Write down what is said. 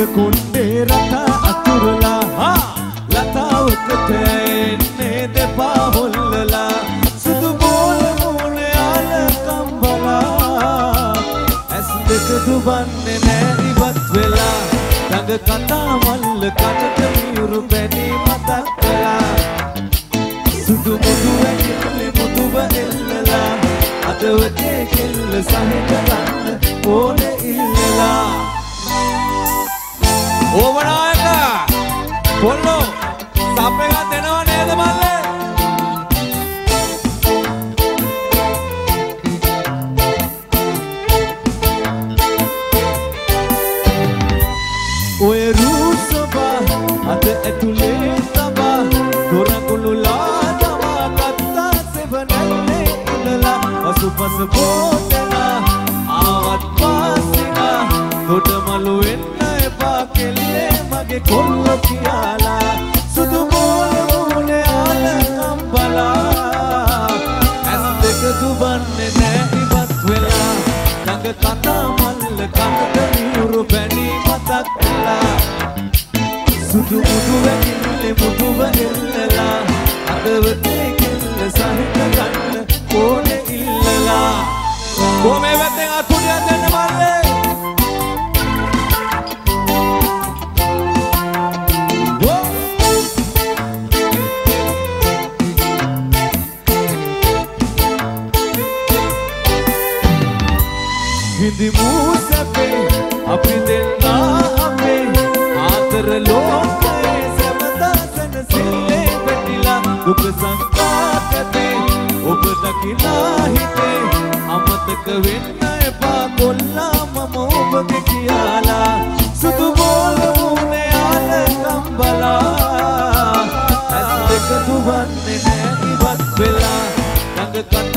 කුණ්ඩේ රට අතුරලා ලතාවකට එන්නේ දෙපා හොල්ලලා සුදු බෝල මූණේ ආල කම්බලා ඇස් දෙක දුවන්නේ නෑ ඉවත් වෙලා ළඟ කතා මල්ල කනට මියුරු පැණි මතක් කළා සුදු මුදු ඇඟිල්ලේ මුදුව එල්ලලා අදවතේ කෙල්ල සහිත ගන්න ඕනේ ඉල්ලලා ඕමනායක පොල්ලෝ සප් එකක් දෙනව නේද මල්ලේ ඔය රූසබා අද ඇතුලේ තබා දොරකුළුලා තමා කත්තා සෙවනල්ලේ ඉඳලා පසුපස පොතලා ආවත් පාසිනා දොඩමලු වෙන්න එපා කෙල්ලේ මගේ කොල්ල කියලා සුදු බෝල මූණේ ආල කම්බලා ඇස් දෙක දුවන්නේ නෑ ඉවත් වෙලා ළඟ කතා මල්ල කනට මියුරු පැණි මතක් කළා සුදු මුදු වැකිල්ලේ මුදුව එල්ලලා අදවතේ කෙල්ල සහිත ගන්න ඕනේ ඉල්ලලා කොමේ වැත්තෙන් අතුඩියක් දෙන්න මල්ලේ හිඳි මූසපේ අපි දෙන්නා අපේ ආතර ලෝකයේ සමදාසන සිල්ලේ පැටිලා දුක සංකාතේ ඔබ දකිලා හිතේ අමතක වෙන්න එපා කොල්ලා මම ඔබගේ කියලා සුදු බෝල මූණේ ආල කම්බලා ඇස් දෙක දුවන්නේ නෑ ඉවත් වෙලා ළඟ